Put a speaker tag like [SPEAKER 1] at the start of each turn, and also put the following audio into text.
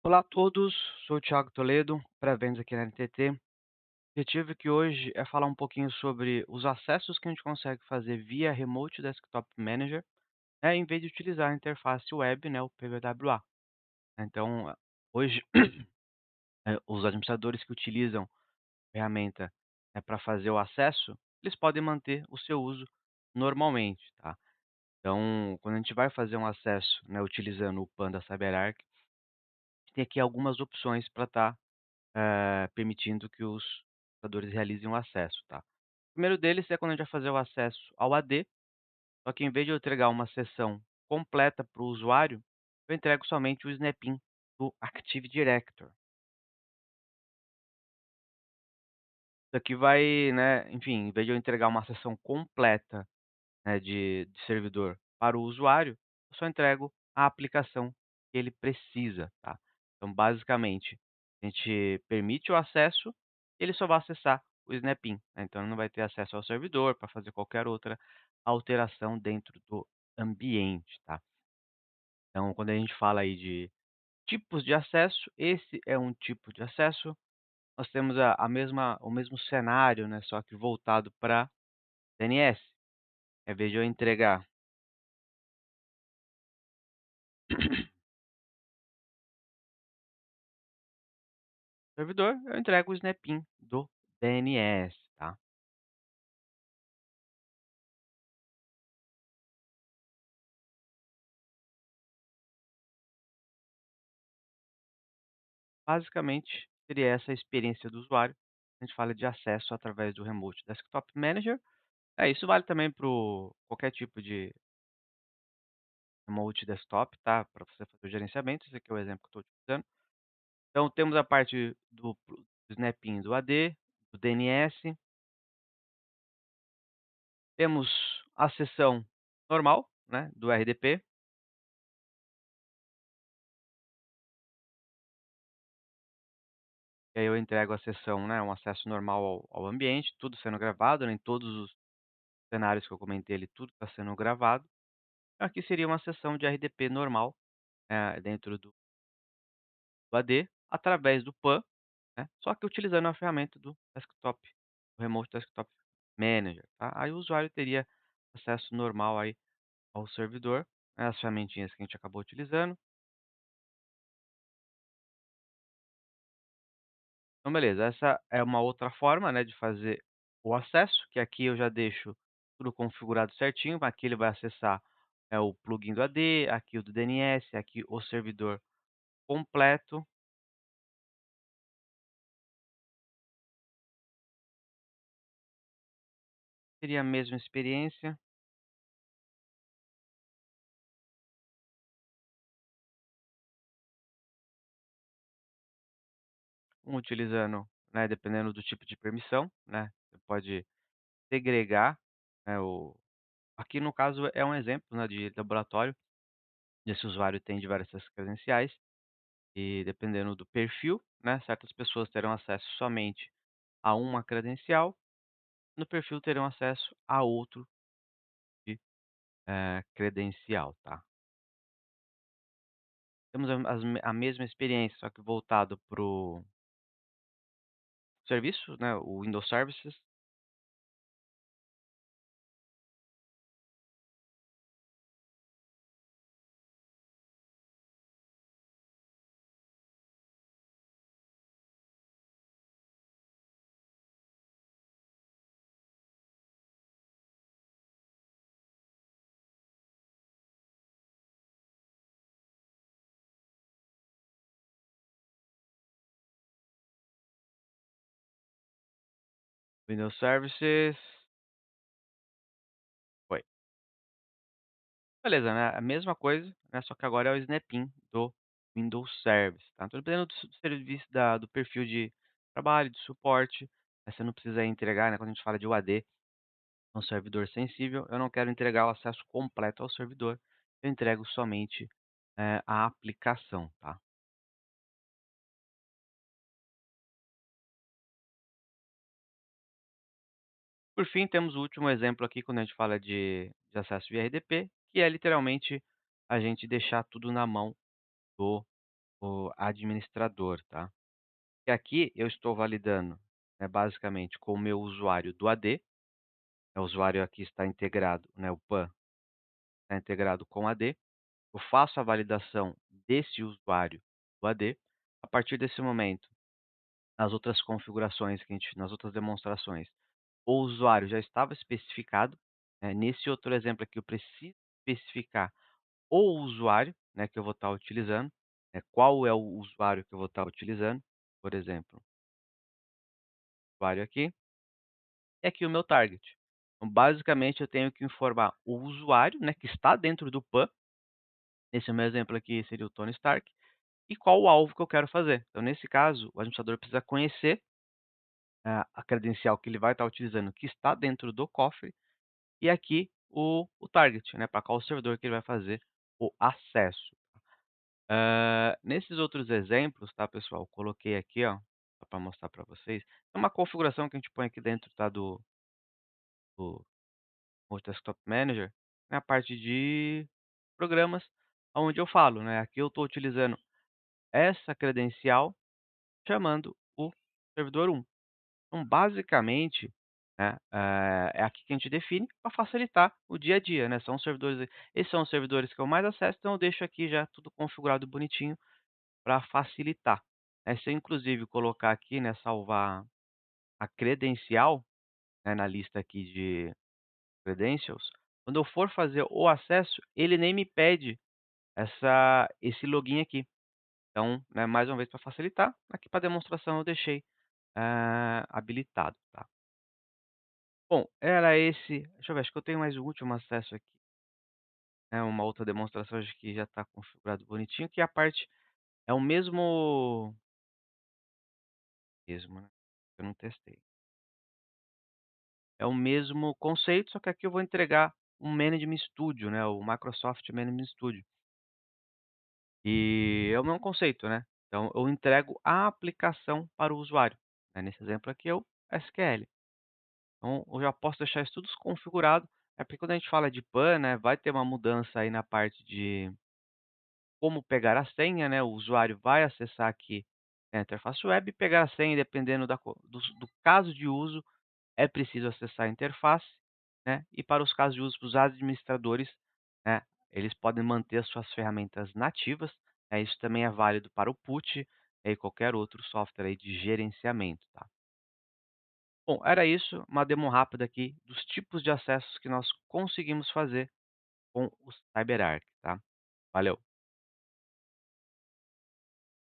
[SPEAKER 1] Olá a todos, sou o Thiago Toledo, pré-vendas aqui na NTT. O objetivo aqui hoje é falar um pouquinho sobre os acessos que a gente consegue fazer via Remote Desktop Manager, né, em vez de utilizar a interface web, né, o PWA. Então, hoje, os administradores que utilizam a ferramenta para fazer o acesso, eles podem manter o seu uso normalmente, tá? Então, quando a gente vai fazer um acesso, né, utilizando o Panda CyberArk, tem aqui algumas opções para estar permitindo que os computadores realizem o acesso, tá. O primeiro deles é quando a gente vai fazer o acesso ao AD, só que em vez de eu entregar uma sessão completa para o usuário, eu entrego somente o snapin do Active Directory. Isso aqui vai, né, enfim, em vez de eu entregar uma sessão completa, né, de servidor para o usuário, eu só entrego a aplicação que ele precisa, tá. Então, basicamente, a gente permite o acesso, ele só vai acessar o Snapin, né, então ele não vai ter acesso ao servidor para fazer qualquer outra alteração dentro do ambiente, tá. Então, quando a gente fala aí de tipos de acesso, esse é um tipo de acesso. Nós temos o mesmo cenário, né, só que voltado pra DNS. Em vez de eu entregar servidor, eu entrego o snapin do DNS, tá. Basicamente, seria essa a experiência do usuário. A gente fala de acesso através do Remote Desktop Manager. Isso vale também para qualquer tipo de remote desktop, tá, para você fazer o gerenciamento. Esse aqui é o exemplo que eu estou utilizando. Então temos a parte do snapin do AD, do DNS, temos a seção normal, né, do RDP. E aí eu entrego a sessão, né, um acesso normal ao ambiente, tudo sendo gravado, né, em todos os cenários que eu comentei ali, tudo está sendo gravado. Aqui seria uma sessão de RDP normal, dentro do AD, através do PAN, né, só que utilizando a ferramenta do desktop, do Remote Desktop Manager, tá. Aí o usuário teria acesso normal aí ao servidor, né, as ferramentinhas que a gente acabou utilizando. Então beleza, essa é uma outra forma, né, de fazer o acesso, que aqui eu já deixo tudo configurado certinho, aqui ele vai acessar, o plugin do AD, aqui o do DNS, aqui o servidor completo, seria a mesma experiência, utilizando, né, dependendo do tipo de permissão, né, você pode segregar, né, o aqui no caso é um exemplo, né, de laboratório, esse usuário tem diversas credenciais, e dependendo do perfil, né, certas pessoas terão acesso somente a uma credencial, no perfil terão acesso a outro de, credencial, tá. Temos a mesma experiência, só que voltado para o serviço, né, o Windows Services. Windows Services, foi. Beleza, né, a mesma coisa, né, só que agora é o snapin do Windows Service, tá. Então dependendo do serviço do perfil de trabalho, de suporte, você não precisa entregar, né, quando a gente fala de UAD, um servidor sensível, eu não quero entregar o acesso completo ao servidor, eu entrego somente, a aplicação, tá. Por fim, temos o último exemplo aqui quando a gente fala de acesso via RDP, que é literalmente a gente deixar tudo na mão do o administrador, tá. E aqui eu estou validando, basicamente com o meu usuário do AD, o usuário aqui está integrado, né, o PAN está integrado com o AD, eu faço a validação desse usuário do AD, a partir desse momento, nas outras configurações que a gente nas outras demonstrações, o usuário já estava especificado, nesse outro exemplo aqui eu preciso especificar o usuário, né, que eu vou estar utilizando, qual é o usuário que eu vou estar utilizando, por exemplo, usuário aqui, e aqui o meu target. Então, basicamente, eu tenho que informar o usuário, né, que está dentro do PAN, nesse meu exemplo aqui seria o Tony Stark, e qual o alvo que eu quero fazer. Então, nesse caso, o administrador precisa conhecer a credencial que ele vai estar utilizando, que está dentro do cofre, e aqui o target, né, para qual servidor que ele vai fazer o acesso. Nesses outros exemplos, tá, pessoal, coloquei aqui, ó, só para mostrar para vocês, é uma configuração que a gente põe aqui dentro, tá, do o Desktop Manager, na parte de programas, onde eu falo, né, aqui eu estou utilizando essa credencial chamando o servidor 1. Então, basicamente, né, é aqui que a gente define para facilitar o dia a dia, né, são servidores esses são os servidores que eu mais acesso, então eu deixo aqui já tudo configurado bonitinho para facilitar. Se eu inclusive colocar aqui, né, salvar a credencial, né, na lista aqui de credentials, quando eu for fazer o acesso, ele nem me pede esse login aqui. Então, né, mais uma vez para facilitar, aqui para demonstração eu deixei, habilitado, tá. Bom, era esse deixa eu ver, acho que eu tenho mais um último acesso aqui, né, uma outra demonstração, acho que já está configurado bonitinho, que a parte é o mesmo, né, eu não testei. É o mesmo conceito, só que aqui eu vou entregar um Management Studio, né, o Microsoft Management Studio. E é o mesmo conceito, né. Então eu entrego a aplicação para o usuário, né, nesse exemplo aqui é o SQL. Então eu já posso deixar isso tudo configurado, porque quando a gente fala de PAN, né, vai ter uma mudança aí na parte de como pegar a senha, né, o usuário vai acessar aqui a interface web e pegar a senha dependendo da co do caso de uso, é preciso acessar a interface, né, e para os casos de uso para os administradores, né, eles podem manter as suas ferramentas nativas, isso também é válido para o PUT, e qualquer outro software aí de gerenciamento, tá. Bom, era isso, uma demo rápida aqui dos tipos de acessos que nós conseguimos fazer com o CyberArk, tá. Valeu.